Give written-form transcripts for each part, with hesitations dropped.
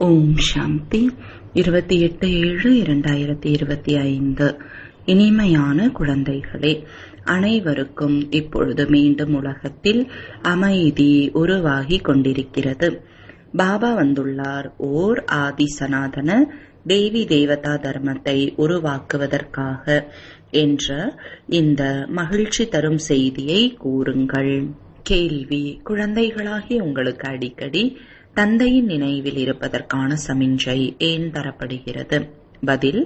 ஓம் சாந்தி 28/7/2025. இனிமையான குழந்தைகளே, அனைவருக்கும் இப்பொழுது மீண்டும் உலகத்தில் அமைதி உருவாகி கொண்டிருக்கிறது. பாபா வந்துள்ளார். ஓர் ஆதி சனாதன தேவி தேவதா தர்மத்தை உருவாக்குவதற்காக என்ற இந்த மகிழ்ச்சி தரும் செய்தியை கூறுங்கள். கேள்வி: குழந்தைகளாகி உங்களுக்கு அடிக்கடி தந்தையின் நினைவில் இருப்பதற்கான சமிஞ்சை ஏன் தரப்படுகிறது? பதில்: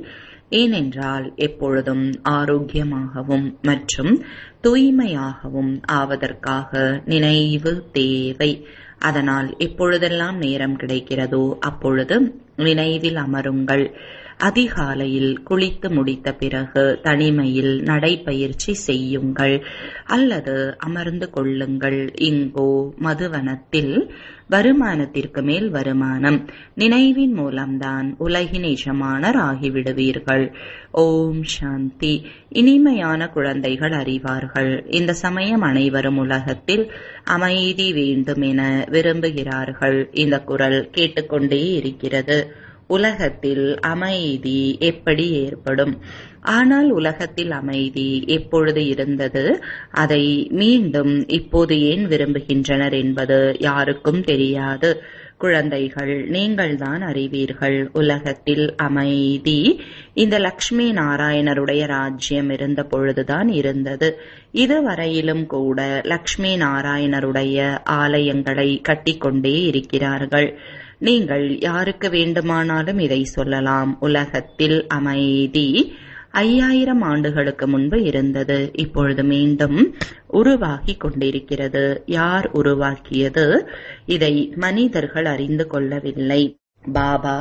ஏனென்றால் எப்பொழுதும் ஆரோக்கியமாகவும் மற்றும் தூய்மையாகவும் ஆவதற்காக நினைவு தேவை. அதனால் எப்பொழுதெல்லாம் நேரம் கிடைக்கிறதோ அப்பொழுது நினைவில் அமருங்கள். அதிகாலையில் குளித்து முடித்த பிறகு தனிமையில் நடைப்பயிற்சி செய்யுங்கள் அல்லது அமர்ந்து கொள்ளுங்கள். இங்கோ மதுவனத்தில் வருமானத்திற்கு மேல் வருமானம். நினைவின் மூலம்தான் உலகின் எஜமானர் ஆகிவிடுவீர்கள். ஓம் சாந்தி. இனிமையான குழந்தைகள் அறிவார்கள். இந்த சமயம் அனைவரும் உலகத்தில் அமைதி வேண்டும் என விரும்புகிறார்கள். இந்த குரல் கேட்டுக்கொண்டே இருக்கிறது. உலகத்தில் அமைதி எப்படி ஏற்படும்? ஆனால் உலகத்தில் அமைதி எப்பொழுது இருந்தது? அதை மீண்டும் இப்போது ஏன் விரும்புகின்றனர் என்பது யாருக்கும் தெரியாது. குழந்தைகள், நீங்கள்தான் அறிவீர்கள். உலகத்தில் அமைதி இந்த லக்ஷ்மி நாராயணருடைய ராஜ்யம் இருந்த பொழுதுதான் இருந்தது. இதுவரையிலும் கூட லக்ஷ்மி நாராயணருடைய ஆலயங்களை கட்டிக்கொண்டே இருக்கிறார்கள். நீங்கள் யாருக்கு வேண்டுமானாலும் இதை சொல்லலாம். உலகத்தில் அமைதி 5000 ஆண்டுகளுக்கு முன்பு இருந்தது. இப்பொழுது மீண்டும் உருவாகி கொண்டிருக்கிறது. யார் உருவாக்கியது? இதை மனிதர்கள் அறிந்து கொள்ளவில்லை. பாபா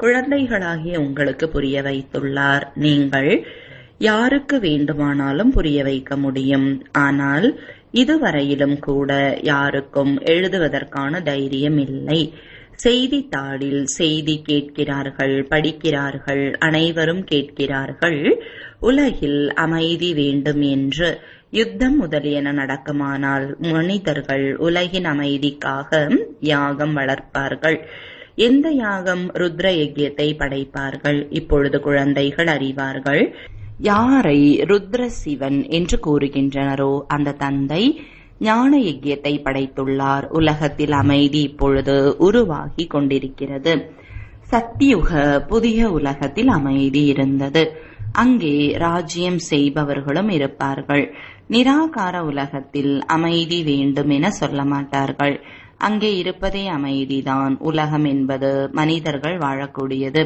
குழந்தைகளாகிய உங்களுக்கு புரிய வைத்துள்ளார். நீங்கள் யாருக்கு வேண்டுமானாலும் புரிய வைக்க முடியும். ஆனால் இதுவரையிலும் கூட யாருக்கும் எழுதுவதற்கான தைரியம் இல்லை. செய்தித்தாளில் செய்தி கேட்கிறார்கள், படிக்கிறார்கள், அனைவரும் கேட்கிறார்கள். உலகில் அமைதி வேண்டும் என்று யுத்தம் முதலியன நடக்குமானால் மனிதர்கள் உலகின் அமைதிக்காக யாகம் வளர்ப்பார்கள். எந்த யாகம்? ருத்ர யஜ்யத்தை படைப்பார்கள். இப்பொழுது குழந்தைகள் அறிவார்கள். யாரை ருத்ர சிவன் என்று கூறுகின்றனரோ அந்த தந்தை ஞான யஜ்யத்தை படைத்துள்ளார். உலகத்தில் அமைதி இப்பொழுது உருவாகி கொண்டிருக்கிறது. சத்தியுக புதிய உலகத்தில் அமைதி இருந்தது. அங்கே ராஜ்யம் செய்பவர்களும் இருப்பார்கள். நிராகார உலகத்தில் அமைதி வேண்டும் என சொல்ல மாட்டார்கள். அங்கே இருப்பதே அமைதிதான். உலகம் என்பது மனிதர்கள் வாழக்கூடியது.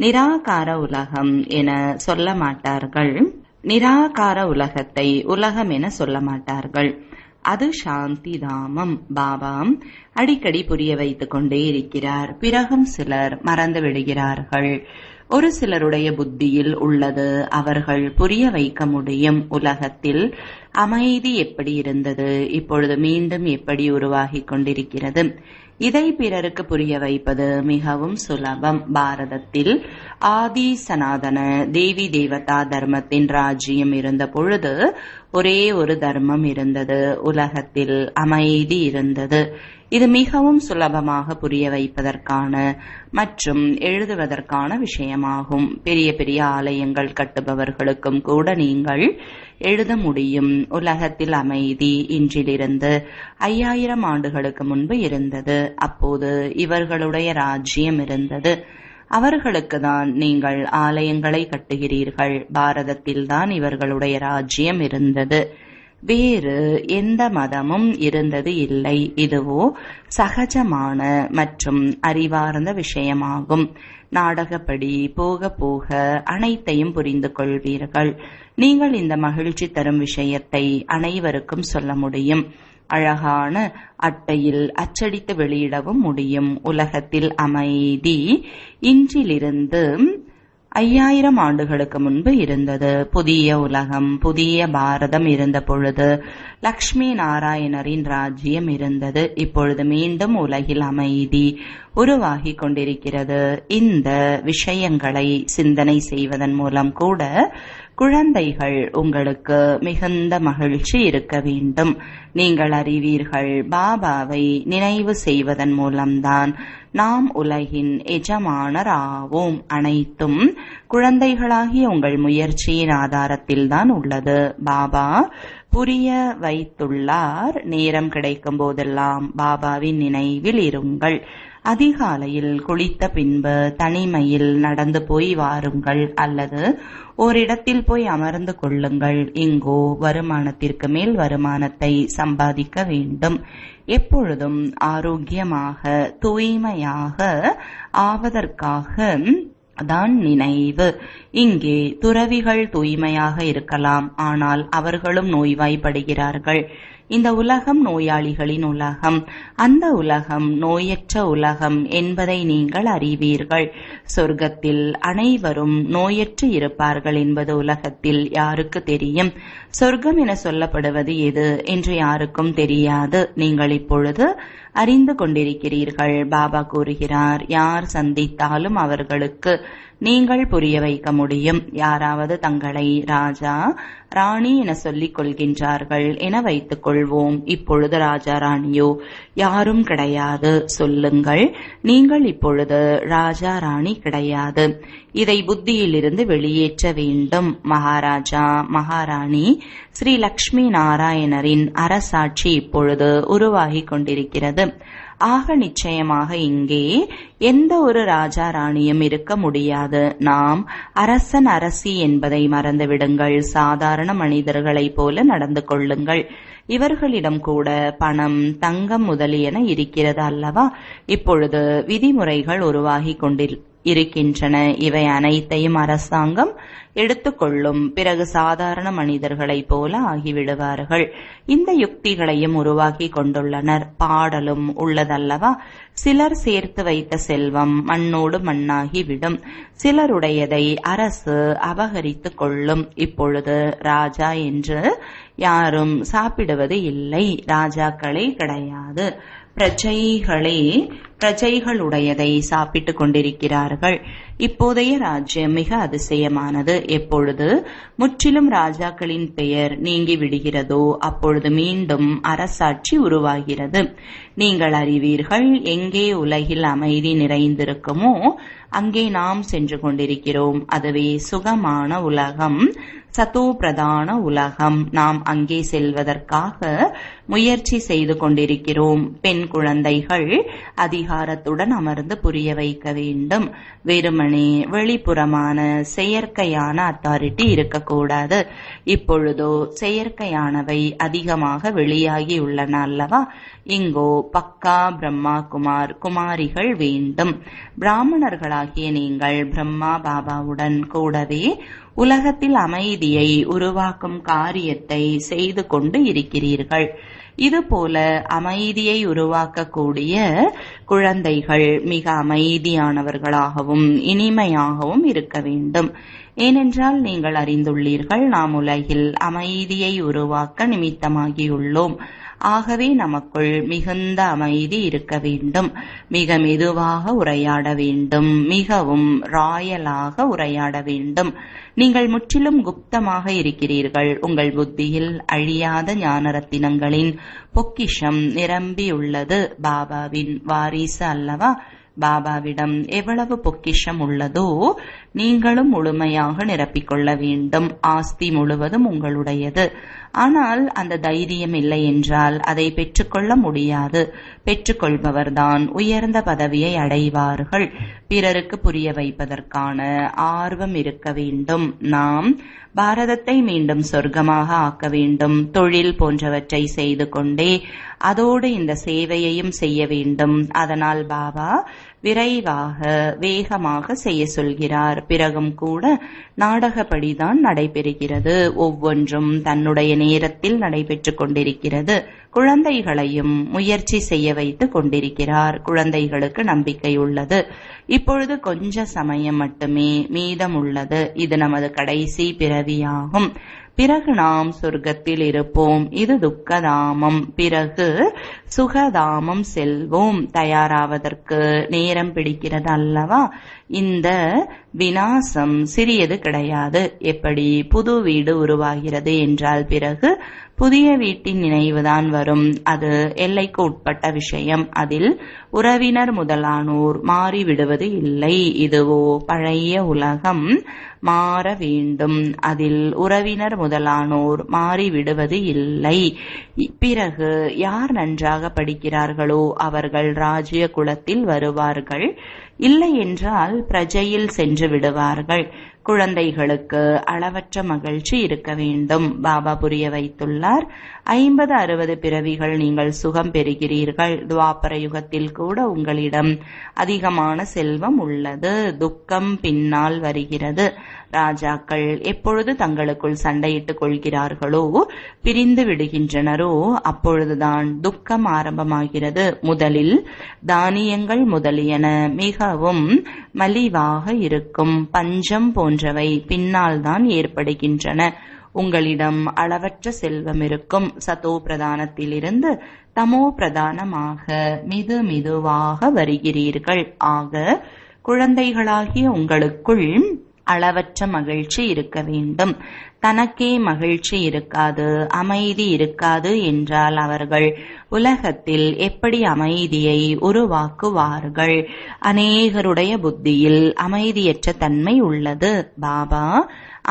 நிராகார உலகம் என சொல்ல மாட்டார்கள். நிராகார உலகத்தை உலகம் என சொல்ல மாட்டார்கள். அது சாந்தி தாமம். பாபா அடிக்கடி புரிய வைத்துக் கொண்டே இருக்கிறார். பிறகும் சிலர் மறந்து விடுகிறார்கள். ஒரு சிலருடைய புத்தியில் உள்ளது அவர்கள் புரிய வைக்க முடியும். உலகத்தில் அமைதி எப்படி இருந்தது, இப்பொழுது மீண்டும் எப்படி உருவாகி கொண்டிருக்கிறது. இதை பிறருக்கு புரிய வைப்பது மிகவும் சுலபம். பாரதத்தில் ஆதி சனாதன தேவி தேவதா தர்மத்தின் ராஜ்யம் இருந்த பொழுது ஒரே ஒரு தர்மம் இருந்தது. உலகத்தில் அமைதி இருந்தது. இது மிகவும் சுலபமாக புரிய வைப்பதற்கான மற்றும் எழுதுவதற்கான விஷயமாகும். பெரிய பெரிய ஆலயங்கள் கட்டுபவர்களுக்கும் கூட நீங்கள் எழுத முடியும். உலகத்தில் அமைதி இன்றிலிருந்து 5000 ஆண்டுகளுக்கு முன்பு இருந்தது. அப்போது இவர்களுடைய ராஜ்யம் இருந்தது. அவர்களுக்கு தான் நீங்கள் ஆலயங்களை கட்டுகிறீர்கள். பாரதத்தில்தான் இவர்களுடைய ராஜ்யம் இருந்தது. வேறு எந்த மதமும் இருந்தது இல்லை. இதுவோ சகஜமான மற்றும் அறிவார்ந்த விஷயமாகும். நாடகப்படி போக போக அனைத்தையும் புரிந்து கொள்வீர்கள். நீங்கள் இந்த மகிழ்ச்சி தரும் விஷயத்தை அனைவருக்கும் சொல்ல முடியும். அழகான அட்டையில் அச்சடித்து வெளியிடவும் முடியும். உலகத்தில் அமைதி இன்றிலிருந்து 5000 ஆண்டுகளுக்கு முன்பு இருந்தது. புதிய உலகம், புதிய பாரதம் இருந்த பொழுது லக்ஷ்மி நாராயணரின் ராஜ்யம் இருந்தது. இப்பொழுது மீண்டும் உலகில் அமைதி உருவாகி கொண்டிருக்கிறது. இந்த விஷயங்களை சிந்தனை செய்வதன் மூலம் கூட குழந்தைகள் உங்களுக்கு மிகுந்த மகிழ்ச்சி இருக்க வேண்டும். நீங்கள் அறிவீர்கள், பாபாவை நினைவு செய்வதன் மூலம்தான் நாம் உலகின் எஜமானர் ஆவோம். அனைத்தும் குழந்தைகளாகிய உங்கள் முயற்சியின் ஆதாரத்தில்தான் உள்ளது. பாபா புரிய வைத்துள்ளார். நேரம் கிடைக்கும் போதெல்லாம் பாபாவின் நினைவில் இருங்கள். அதிகாலையில் குளித்த பின்பு தனிமையில் நடந்து போய் வாருங்கள், அல்லது ஓரிடத்தில் போய் அமர்ந்து கொள்ளுங்கள். இங்கோ வருமானத்திற்கு மேல் வருமானத்தை சம்பாதிக்க வேண்டும். எப்பொழுதும் ஆரோக்கியமாக தூய்மையாக ஆவதற்காக தான் நினைவு. இங்கே துறவிகள் தூய்மையாக இருக்கலாம், ஆனால் அவர்களும் நோய்வாய்ப்படுகிறார்கள். இந்த உலகம் நோயாளிகளின் உலகம். அந்த உலகம் நோயற்ற உலகம் என்பதை நீங்கள் அறிவீர்கள். சொர்க்கத்தில் அனைவரும் நோயற்று இருப்பார்கள் என்பது உலகத்தில் யாருக்கு தெரியும்? சொர்க்கம் என சொல்லப்படுவது எது என்று யாருக்கும் தெரியாது. நீங்கள் இப்பொழுது அறிந்து கொண்டிருக்கிறீர்கள். பாபா கூறுகிறார், யார் சந்தித்தாலும் அவர்களுக்கு நீங்கள் புரிய வைக்க முடியும். யாராவது தங்களை ராஜா ராணி என சொல்லிக் கொள்கின்றார்கள் என வைத்துக் கொள்வோம். இப்பொழுது ராஜா ராணியோ யாரும் கிடையாது. சொல்லுங்கள், நீங்கள் இப்பொழுது ராஜா ராணி கிடையாது. இதை புத்தியிலிருந்து வெளியேற்ற வேண்டும். மகாராஜா மகாராணி ஸ்ரீ லக்ஷ்மி நாராயணரின் அரசாட்சி இப்பொழுது உருவாகி கொண்டிருக்கிறது. ஆக நிச்சயமாக இங்கே எந்த ஒரு ராஜா ராணியும் இருக்க முடியாது. நாம் அரசன் அரசி என்பதை மறந்துவிடுங்கள். சாதாரண மனிதர்களைப் போல நடந்து கொள்ளுங்கள். இவர்களிடம் கூட பணம் தங்கம் முதலியன இருக்கிறது அல்லவா? இப்பொழுது விதிமுறைகள் உருவாகி இருக்கின்றன. இவை அனைத்தையும் அரசாங்கம் எடுத்துக்கொள்ளும். பிறகு சாதாரண மனிதர்களைப் போல ஆகிவிடுவார்கள். இந்த யுக்திகளையும் உருவாக்கி கொண்டுள்ளனர். பாடலும் உள்ளதல்லவா? சிலர் சேர்த்து வைத்த செல்வம் மண்ணோடு மண்ணாகிவிடும். சிலருடையதை அரசு அபகரித்து கொள்ளும். இப்பொழுது ராஜா என்று யாரும் சாப்பிடுவது இல்லை. ராஜாக்களே கிடையாது. பிரஜைகளுடையதை சாப்பிட்டுக் கொண்டிருக்கிறார்கள். இப்போதைய ராஜ்யம் மிக அதிசயமானது. எப்பொழுது முற்றிலும் ராஜாக்களின் பெயர் நீங்கி விடுகிறதோ அப்பொழுது மீண்டும் அரசாட்சி உருவாகிறது. நீங்கள் அறிவீர்கள், எங்கே உலகில் அமைதி நிறைந்திருக்குமோ அங்கே நாம் சென்று கொண்டிருக்கிறோம். அதுவே சுகமான உலகம், சதோ பிரதான உலகம். நாம் அங்கே செல்வதற்காக முயற்சி செய்து கொண்டிருக்கிறோம். பெண் குழந்தைகள் அதிகாரத்துடன் அமர்ந்து புரிய வைக்க வேண்டும். வெறுமனே வெளிப்புறமான செயற்கையான அத்தாரிட்டி இருக்கக்கூடாது. இப்பொழுதோ செயற்கையானவை அதிகமாக வெளியாகி உள்ளன அல்லவா? இங்கோ பக்கா பிரம்மா குமாரிகள் வேண்டும். பிராமணர்களாகிய நீங்கள் பிரம்மா பாபாவுடன் கூடவே உலகத்தில் அமைதியை உருவாக்கும் காரியத்தை செய்து கொண்டு இருக்கிறீர்கள். இதுபோல அமைதியை உருவாக்கக்கூடிய குழந்தைகள் மிக அமைதியானவர்களாகவும் இனிமையாகவும் இருக்க வேண்டும். ஏனென்றால் நீங்கள் அறிந்துள்ளீர்கள், நாம் உலகில் அமைதியை உருவாக்க நிமித்தமாகியுள்ளோம். ஆகவே நமக்குள் மிகுந்த அமைதி இருக்க வேண்டும். மிக மெதுவாக உரையாட வேண்டும். மிகவும் ராயலாக உரையாட வேண்டும். நீங்கள் முற்றிலும் குப்தமாக இருக்கிறீர்கள். உங்கள் புத்தியில் அழியாத ஞான ரத்தினங்களின் பொக்கிஷம் நிரம்பியுள்ளது. பாபாவின் வாரிசு அல்லவா? பாபாவிடம் எவ்வளவு பொக்கிஷம் உள்ளதோ நீங்களும் முழுமையாக நிரப்பிக்கொள்ள வேண்டும். ஆஸ்தி முழுவதும் உங்களுடையது. ஆனால் அந்த தைரியம் இல்லை என்றால் அதை பெற்றுக்கொள்ள முடியாது. பெற்றுக்கொள்பவர்தான் உயர்ந்த பதவியை அடைவார்கள். பிறருக்கு புரிய வைப்பதற்கான ஆர்வம் இருக்க வேண்டும். நாம் பாரதத்தை மீண்டும் சொர்க்கமாக ஆக்க வேண்டும். தொழில் போன்றவற்றை செய்து கொண்டே அதோடு இந்த சேவையையும் செய்ய வேண்டும். அதனால் பாபா விரைவாக வேகமாக செய்ய சொல்கிறார். பிறகும் கூட நாடகப்படிதான் நடைபெறுகிறது. ஒவ்வொன்றும் தன்னுடைய நேரத்தில் நடைபெற்று கொண்டிருக்கிறது. குழந்தைகளையும் முயற்சி செய்ய வைத்து கொண்டிருக்கிறார். குழந்தைகளுக்கு நம்பிக்கை உள்ளது. இப்பொழுது கொஞ்ச சமயம் மட்டுமே மீதம் உள்ளது. இது நமது கடைசி பிறவியாகும். பிறகு நாம் சொர்க்கத்தில் இருப்போம். இது துக்கதாமம். பிறகு சுகதாமம் செல்வோம். தயாராவதற்கு நேரம் பிடிக்கிறது அல்லவா? இந்த விநாசம் சிறியது கிடையாது. எப்படி புது வீடு உருவாகிறது என்றால் பிறகு புதிய வீட்டின் நினைவுதான் வரும். அது எல்லைக்கு உட்பட்ட விஷயம். அதில் உறவினர் முதலானோர் மாறிவிடுவது இல்லை. இதுவோ பழைய உலகம், மாற வேண்டும். அதில் உறவினர் முதலானோர் மாறிவிடுவது இல்லை. பிறகு யார் நன்றாக படிக்கிறார்களோ அவர்கள் ராஜ்ய குலத்தில் வருவார்கள். இல்லை என்றால் பிரஜையில் சென்று விடுவார்கள். குழந்தைகளுக்கு அளவற்ற மகிழ்ச்சி இருக்க வேண்டும். பாபா புரிய வைத்துள்ளார். 50-60 பிறவிகள் நீங்கள் சுகம் பெறுகிறீர்கள். துவாபர யுகத்தில் கூட உங்களிடம் அதிகமான செல்வம் உள்ளது. துக்கம் பின்னால் வருகிறது. ராஜாக்கள் எப்பொழுது தங்களுக்குள் சண்டையிட்டுக் கொள்கிறார்களோ, பிரிந்து விடுகின்றனரோ, அப்பொழுதுதான் துக்கம் ஆரம்பமாகிறது. முதலில் தானியங்கள் முதலியன மிகவும் மலிவாக இருக்கும். பஞ்சம் போன்றவை பின்னால் தான் ஏற்படுகின்றன. உங்களிடம் அளவற்ற செல்வம் இருக்கும். சதோ பிரதானத்திலிருந்து தமோ பிரதானமாக மெதுவாக வருகிறீர்கள். ஆக குழந்தைகளாகிய உங்களுக்குள் அளவற்ற மகிழ்ச்சி இருக்க வேண்டும். தனக்கே மகிழ்ச்சி இருக்காது, அமைதி இருக்காது என்றால் அவர்கள் உலகத்தில் எப்படி அமைதியை உருவாக்குவார்கள்? அநேகருடைய புத்தியில் அமைதியற்ற தன்மை உள்ளது. பாபா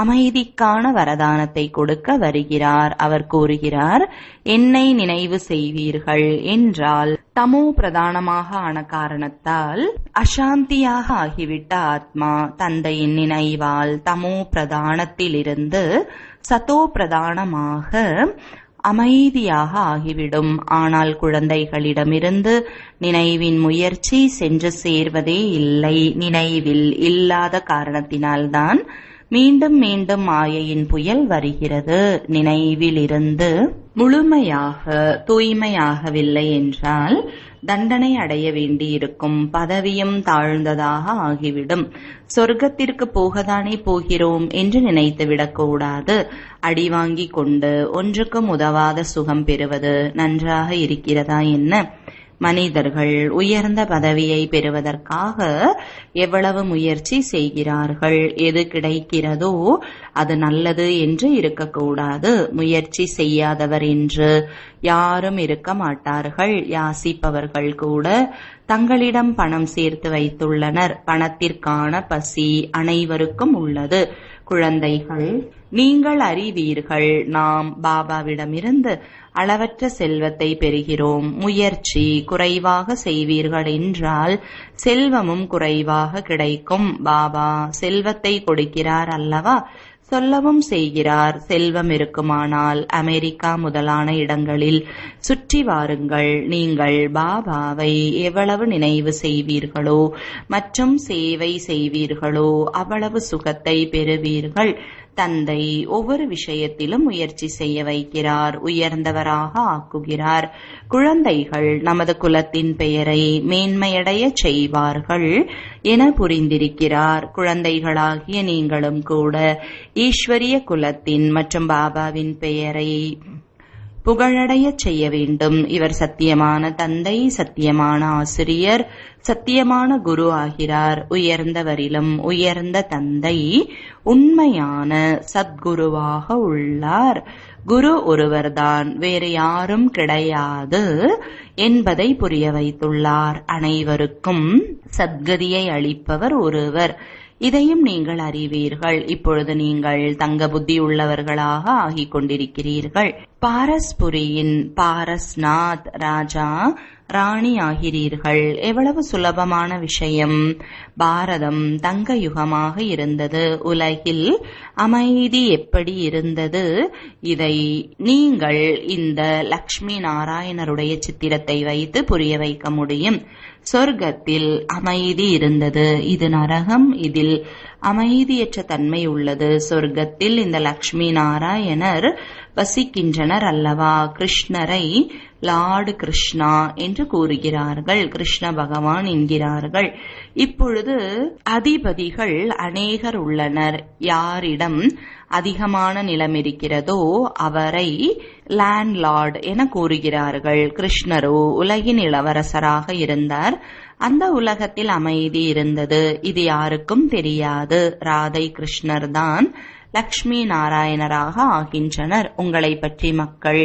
அமைதிக்கான வரதானத்தை கொடுக்க வருகிறார். அவர் கூறுகிறார், என்னை நினைவு செய்வீர்கள் என்றால் தமோ பிரதானமாக ஆன காரணத்தால் அசாந்தியாக ஆகிவிட்ட ஆத்மா தந்தையின் நினைவால் தமோ பிரதானத்திலிருந்து சதோ பிரதானமாக அமைதியாக ஆகிவிடும். ஆனால் குழந்தைகளிடமிருந்து நினைவின் முயற்சி சென்று சேர்வதே இல்லை. நினைவில் இல்லாத காரணத்தினால்தான் மீண்டும் மீண்டும் மாயையின் புயல் வருகிறது. நினைவிலிருந்து முழுமையாக தூய்மையாகவில்லை என்றால் தண்டனை அடைய வேண்டியிருக்கும். பதவியும் தாழ்ந்ததாக ஆகிவிடும். சொர்க்கத்திற்கு போகத்தானே போகிறோம் என்று நினைத்துவிடக் கூடாது. அடி வாங்கி கொண்டு ஒன்றுக்கும் உதவாத சுகம் பெறுவது நன்றாக இருக்கிறதா என்ன? மனிதர்கள் உயர்ந்த பதவியை பெறுவதற்காக எவ்வளவு முயற்சி செய்கிறார்கள். எது கிடைக்கிறதோ அது நல்லது என்று இருக்கக்கூடாது. முயற்சி செய்யாதவர் என்று யாரும் இருக்க மாட்டார்கள். யாசிப்பவர்கள் கூட தங்களிடம் பணம் சேர்த்து வைத்துள்ளனர். பணத்திற்கான பசி அனைவருக்கும் உள்ளது. குழந்தைகள், நீங்கள் அறிவீர்கள், நாம் பாபாவிடமிருந்து அளவற்ற செல்வத்தை பெறுகிறோம். முயற்சி குறைவாக செய்வீர்கள் என்றால் செல்வமும் குறைவாக கிடைக்கும். பாபா செல்வத்தை கொடுக்கிறார் அல்லவா? சொல்லவும் செய்கிறார். செல்வம் இருக்குமானால் அமெரிக்கா முதலான இடங்களில் சுற்றி வாருங்கள். நீங்கள் பாபாவை எவ்வளவு நினைவு செய்வீர்களோ மற்றும் சேவை செய்வீர்களோ அவ்வளவு சுகத்தை பெறுவீர்கள். தந்தை ஒவ்வொரு விஷயத்திலும் முயற்சி செய்ய வைக்கிறார், உயர்ந்தவராக ஆக்குகிறார். குழந்தைகள் நமது குலத்தின் பெயரை மேன்மையடைய செய்வார்கள் என புரிந்திருக்கிறார். குழந்தைகளாகிய நீங்களும் கூட ஈஸ்வரிய குலத்தின் மற்றும் பாபாவின் பெயரை புகழடைய செய்ய வேண்டும். இவர் சத்தியமான தந்தை, சத்தியமான ஆசிரியர், சத்தியமான குரு ஆகிறார். உயர்ந்தவரிலும் உயர்ந்த தந்தை உண்மையான சத்குருவாக உள்ளார். குரு ஒருவர்தான், வேறு யாரும் கிடையாது என்பதை புரிய வைத்துள்ளார். அனைவருக்கும் சத்கதியை அளிப்பவர் ஒருவர். இதையும் நீங்கள் அறிவீர்கள். இப்பொழுது நீங்கள் தங்க புத்தி உள்ளவர்களாக ஆகிக் கொண்டிருக்கிறீர்கள். பாரஸ்புரியின் பாரஸ்நாத் ராஜா ராணி ஆகிறீர்கள். எவ்வளவு சுலபமான விஷயம்! பாரதம் தங்க யுகமாக இருந்தது. உலகில் அமைதி எப்படி இருந்தது? இதை நீங்கள் இந்த லக்ஷ்மி நாராயணருடைய சித்திரத்தை வைத்து புரிய வைக்க முடியும். சொர்க்கத்தில் அமைதி இருந்தது. இது நரகம். இதில் அமைதியற்ற தன்மை உள்ளது. சொர்க்கத்தில் இந்த லக்ஷ்மி நாராயணர் வசிக்கின்றனர் அல்லவா? கிருஷ்ணரை லார்டு கிருஷ்ணா என்று கூறுகிறார்கள். கிருஷ்ண பகவான் என்கிறார்கள். இப்பொழுது அதிபதிகள் அநேகர் உள்ளனர். யாரிடம் அதிகமான நிலம் இருக்கிறதோ அவரை லேண்ட்லார்ட் என கூறுகிறார்கள். கிருஷ்ணரோ உலகின் இளவரசராக இருந்தார். அந்த உலகத்தில் அமைதி இருந்தது. இது யாருக்கும் தெரியாது. ராதை கிருஷ்ணர் தான் லக்ஷ்மி நாராயணராக ஆகின்றனர். உங்களை பற்றி மக்கள்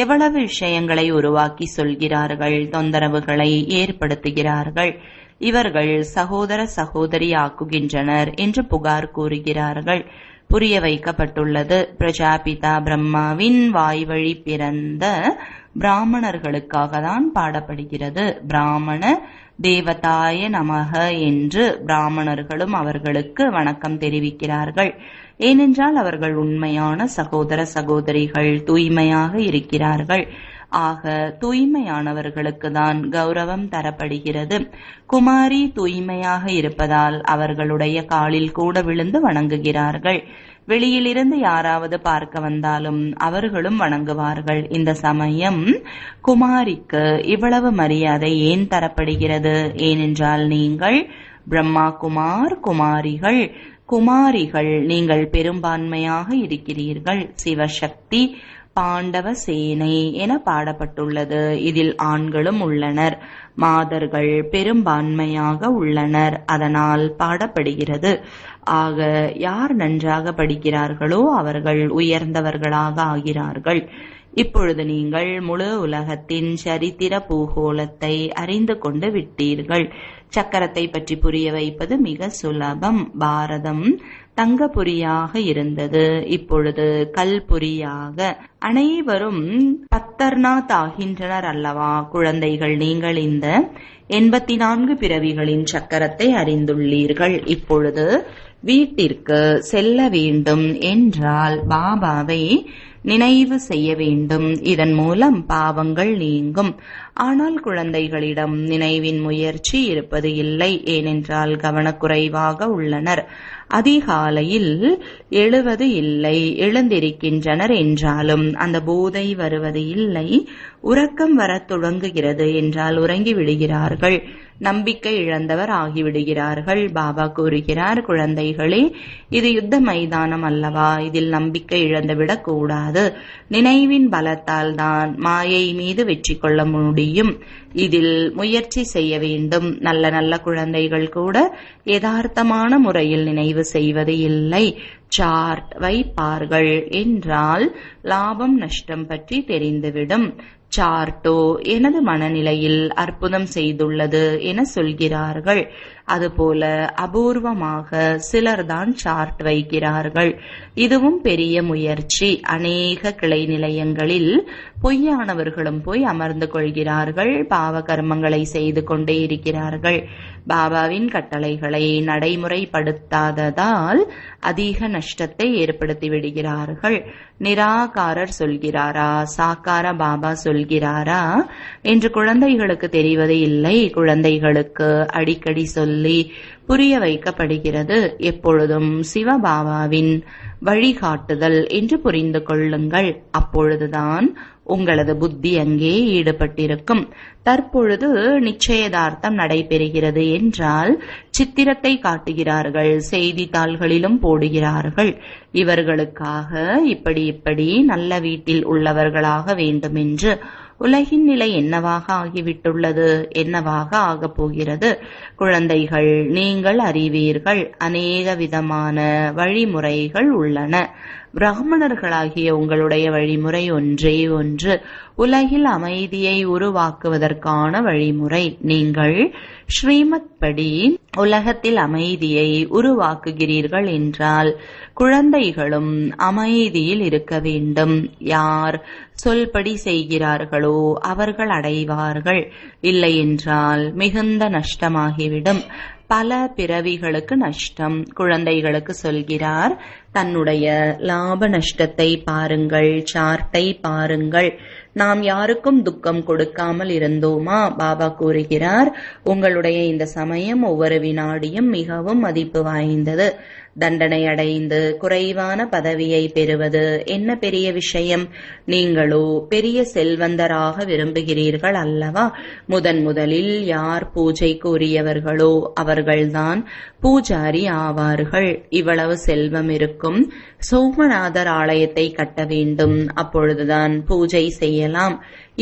எவ்வளவு விஷயங்களை உருவாக்கி சொல்கிறார்கள், தொந்தரவுகளை ஏற்படுத்துகிறார்கள். இவர்கள் சகோதர சகோதரி ஆக்குகின்றனர் என்று புகார் கூறுகிறார்கள். புரிய வைக்கப்பட்டுள்ளது. பிரஜாபிதா பிரம்மாவின் வாய்வழி பிறந்த பிராமணர்களுக்காக தான் பாடப்படுகிறது. பிராமண தேவதாய நமக என்று பிராமணர்களும் அவர்களுக்கு வணக்கம் தெரிவிக்கிறார்கள். ஏனென்றால் அவர்கள் உண்மையான சகோதர சகோதரிகள், தூய்மையாக இருக்கிறார்கள். ஆக தூய்மையானவர்களுக்கு தான் கௌரவம் தரப்படுகிறது. குமாரி தூய்மையாக இருப்பதால் அவர்களுடைய காலில் கூட விழுந்து வணங்குகிறார்கள். வெளியிலிருந்து யாராவது பார்க்க வந்தாலும் அவர்களும் வணங்குவார்கள். இந்த சமயம் குமாரிக்கு இவ்வளவு மரியாதை ஏன் தரப்படுகிறது? ஏனென்றால் நீங்கள் பிரம்மா குமார், குமாரிகள். குமாரிகள் நீங்கள் பெரும்பான்மையாக இருக்கிறீர்கள். சிவசக்தி பாண்டவ சேனை என பாடப்பட்டுள்ளது. இதில் ஆண்களும் உள்ளனர். மாதர்கள் பெரும்பான்மையாக உள்ளனர். அதனால் பாடப்படுகிறது. ஆக யார் நன்றாக படிக்கிறார்களோ அவர்கள் உயர்ந்தவர்களாக ஆகிறார்கள். இப்பொழுது நீங்கள் முழு உலகத்தின் சரித்திர பூகோளத்தை அறிந்து கொண்டு விட்டீர்கள். சக்கரத்தை பற்றி புரிய வைப்பது மிக சுலபம். பாரதம் தங்கபுரியாக இருந்தது. இப்பொழுது கல்புரியாக. அனைவரும் பத்தர்நாத் ஆகின்றனர் அல்லவா? குழந்தைகள், நீங்கள் இந்த 84 பிறவிகளின் சக்கரத்தை அறிந்துள்ளீர்கள். இப்பொழுது வீட்டிற்கு செல்ல வேண்டும் என்றால் பாபாவை நினைவு செய்ய வேண்டும். இதன் மூலம் பாவங்கள் நீங்கும். ஆனால் குழந்தைகளிடம் நினைவின் முயற்சி இருப்பது இல்லை. ஏனென்றால் கவனக்குறைவாக உள்ளனர். அதிகாலையில் எழுவது இல்லை. எழுந்திருக்கின்றனர் என்றாலும் அந்த போதை வருவது இல்லை. உறக்கம் வரத் தொடங்குகிறது என்றால் உறங்கி விடுகிறார்கள். நம்பிக்கை இழந்தவர் ஆகிவிடுகிறார்கள். பாபா கூறுகிறார், குழந்தைகளே, இது யுத்த மைதானம் அல்லவா? இதில் நம்பிக்கை இழந்துவிடக் கூடாது. நினைவின் பலத்தால் தான் மாயை மீது வெற்றி கொள்ள முடியும். இதில் முயற்சி செய்ய வேண்டும். நல்ல நல்ல குழந்தைகள் கூட யதார்த்தமான முறையில் நினைவு செய்வது இல்லை. சார்ட் வைப்பார்கள் என்றால் லாபம் நஷ்டம் பற்றி தெரிந்துவிடும். சார்ட்டோ எனது மனநிலையில் அற்புதம் செய்துள்ளது என சொல்கிறார்கள். அதுபோல அபூர்வமாக சிலர்தான் சார்ட் வைக்கிறார்கள். இதுவும் பெரிய முயற்சி. அநேக கிளை நிலையங்களில் பொய்யானவர்களும் போய் அமர்ந்து கொள்கிறார்கள். பாவ கர்மங்களை செய்து கொண்டே இருக்கிறார்கள். பாபாவின் கட்டளைகளை நடைமுறைப்படுத்தாததால் அதிக நஷ்டத்தை ஏற்படுத்தி விடுகிறார்கள். நிராகாரர் சொல்கிறாரா, சாக்கார பாபா சொல்கிறாரா என்று குழந்தைகளுக்கு தெரிவது இல்லை. குழந்தைகளுக்கு அடிக்கடி சொல்லி புரிய வைக்கப்படுகிறது. எப்பொழுதும் சிவபாபாவின் வழிகாட்டுதல் என்று புரிந்து கொள்ளுங்கள். அப்பொழுதுதான் உங்களது புத்தி அங்கே ஈடுபட்டிருக்கும். தற்பொழுது நிச்சயதார்த்தம் நடைபெறுகிறது என்றால் சித்திரத்தை காட்டுகிறார்கள், செய்தித்தாள்களிலும் போடுகிறார்கள். இவர்களுக்காக இப்படி நல்ல வீட்டில் உள்ளவர்களாக வேண்டும் என்று. உலகின் நிலை என்னவாக ஆகிவிட்டுள்ளது, என்னவாக ஆகப் போகிறது? குழந்தைகள், நீங்கள் அறிவீர்கள். அநேக விதமான வழிமுறைகள் உள்ளன. பிராமணர்களாகிய உங்களுடைய வழிமுறை ஒன்றே ஒன்று, உலகில் அமைதியை உருவாக்குவதற்கான வழிமுறை. நீங்கள் ஸ்ரீமத் படி உலகத்தில் அமைதியை உருவாக்குகிறீர்கள் என்றால் குழந்தைகளும் அமைதியில் இருக்க வேண்டும். யார் சொல்படி செய்கிறார்களோ அவர்கள் அடைவார்கள். இல்லை என்றால் மிகுந்த நஷ்டமாகிவிடும். பல பிறவிகளுக்கு நஷ்டம். குழந்தைகளுக்கு சொல்கிறார், தன்னுடைய லாப நஷ்டத்தை பாருங்கள், சார்ட்டை பாருங்கள். நாம் யாருக்கும் துக்கம் கொடுக்காமல் இருந்தோமா? பாபா கூறுகிறார், உங்களுடைய இந்த சமயம் ஒவ்வொரு வினாடியும் மிகவும் மதிப்பு வாய்ந்தது. தண்டனை அடைந்து குறைவான பதவியை பெறுவது என்ன பெரிய விஷயம்? நீங்களோ பெரிய செல்வந்தராக விரும்புகிறீர்கள் அல்லவா? முதலில் யார் பூஜைக்கு உரியவர்களோ அவர்கள்தான் பூஜாரி ஆவார்கள். இவ்வளவு செல்வம் இருக்கும், சோமநாதர் ஆலயத்தை கட்ட வேண்டும், அப்பொழுதுதான் பூஜை செய்யலாம்.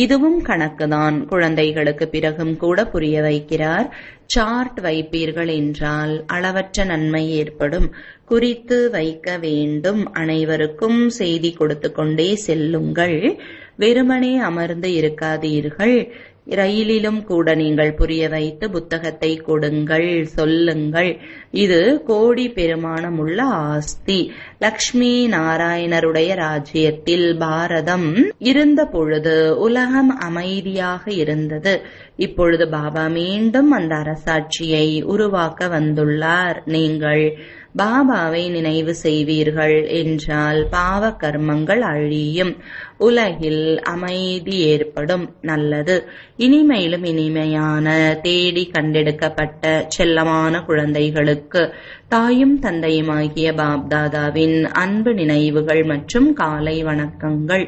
இதுவும் கணக்குதான். குழந்தைகளுக்கு பிறகும் கூட புரிய வைக்கிறார். சார்ட் வைப்பீர்கள் என்றால் அளவற்ற நன்மை ஏற்படும். குறித்து வைக்க வேண்டும். அனைவருக்கும் செய்தி கொடுத்து கொண்டே செல்லுங்கள். வெறுமனே அமர்ந்து இருக்காதீர்கள். ரயிலிலும் கூட நீங்கள் புரிய வைத்து புத்தகத்தை கொடுங்கள், சொல்லுங்கள். இது கோடி பெருமானம் உள்ள ஆஸ்தி. லக்ஷ்மி நாராயணருடைய ராஜ்யத்தில் பாரதம் இருந்த பொழுது உலகம் அமைதியாக இருந்தது. இப்பொழுது பாபா மீண்டும் அந்த அரசாட்சியை உருவாக்க வந்துள்ளார். நீங்கள் பாபாவை நினைவு செய்வீர்கள் என்றால் பாவ கர்மங்கள் அழியும், உலகில் அமைதி ஏற்படும். நல்லது. இனிமையிலும் இனிமையான தேடி கண்டெடுக்கப்பட்ட செல்லமான குழந்தைகளுக்கு தாயும் தந்தையுமாகிய பாப்தாதாவின் அன்பு நினைவுகள் மற்றும் காலை வணக்கங்கள்.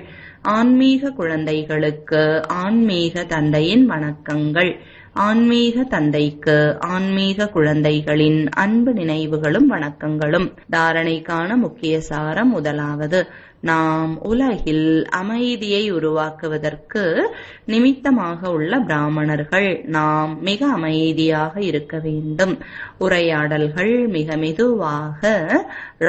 ஆன்மீக குழந்தைகளுக்கு ஆன்மீக தந்தையின் வணக்கங்கள். ஆன்மீக தந்தைக்கு ஆன்மீக குழந்தைகளின் அன்பு நினைவுகளும் வணக்கங்களும். தாரணைக்கான முக்கிய சாரம். முதலாவது, நாம் உலகில் அமைதியை உருவாக்குவதற்கு நிமித்தமாக உள்ள பிராமணர்கள். நாம் மிக அமைதியாக இருக்க வேண்டும். உரையாடல்கள் மிக மெதுவாக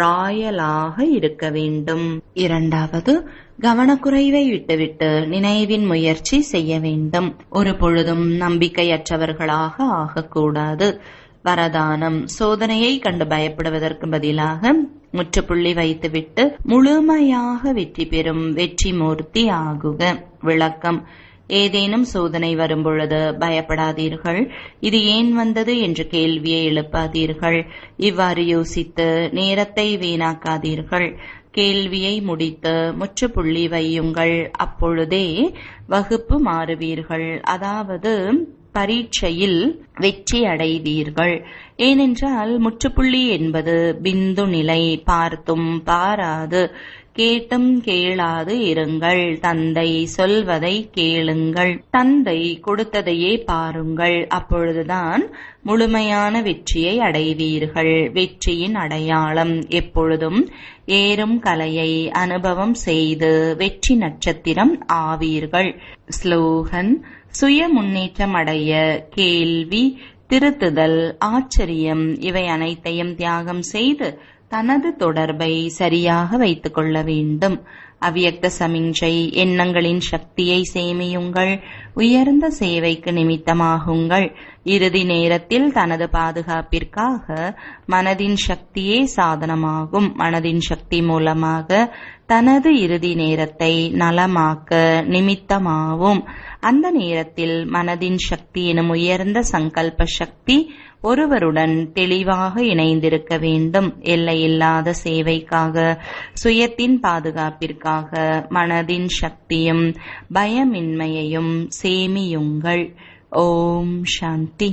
ராயலாக இருக்க வேண்டும். இரண்டாவது, கவனக்குறைவை விட்டுவிட்டு நினைவின் முயற்சி செய்ய வேண்டும். ஒரு பொழுதும் நம்பிக்கையற்றவர்களாக ஆகக்கூடாது. வரதானம். சோதனையை கண்டு பயப்படுவதற்கு பதிலாக முற்றுப்புள்ளி வைத்துவிட்டு முழுமையாக வெற்றி பெறும் வெற்றி மூர்த்தி ஆகுக. விளக்கம். ஏதேனும் சோதனை வரும்பொழுது பயப்படாதீர்கள். இது ஏன் வந்தது என்ற கேள்வியை எழுப்பாதீர்கள். இவ்வாறு யோசித்து நேரத்தை வீணாக்காதீர்கள். கேள்வியை முடித்து முற்றுப்புள்ளி வையுங்கள். அப்பொழுதே வகுப்பு மாறுவீர்கள். அதாவது பரீட்சையில் வெற்றி அடைவீர்கள். ஏனென்றால் முற்றுப்புள்ளி என்பது பிந்து நிலை. பார்த்தும் பாராது கேட்டும் கேளாது இருங்கள். தந்தை சொல்வதை கேளுங்கள். தந்தை கொடுத்ததையே பாருங்கள். அப்பொழுதுதான் முழுமையான வெற்றியை அடைவீர்கள். வெற்றியின் அடையாளம் எப்பொழுதும் ஏறும் கலையை அனுபவம் செய்து வெற்றி நட்சத்திரம் ஆவீர்கள். ஸ்லோகன். சுய முன்னேற்றம் அடைய கேள்வி, திருத்துதல், ஆச்சரியம் இவை அனைத்தையும் தியாகம் செய்து தனது தொடர்பை சரியாக வைத்துக் கொள்ள வேண்டும். அவ்யக்த சமிஞ்சை. எண்ணங்களின் சக்தியை சேமியுங்கள். உயர்ந்த சேவைக்கு நிமித்தமாகுங்கள். இறுதி நேரத்தில் தனது பாதுகாப்பிற்காக மனதின் சக்தியே சாதனமாகும். மனதின் சக்தி மூலமாக தனது இறுதி நேரத்தை நலமாக்க நிமித்தமாகும். அந்த நேரத்தில் மனதின் சக்தி எனும் உயர்ந்த சங்கல்ப சக்தி ஒருவருடன் தெளிவாக இணைந்திருக்க வேண்டும். எல்லையில்லாத சேவைக்காக, சுயத்தின் பாதுகாப்பிற்காக மனதின் சக்தியும் பயமின்மையையும் சேமியுங்கள். ஓம் சாந்தி.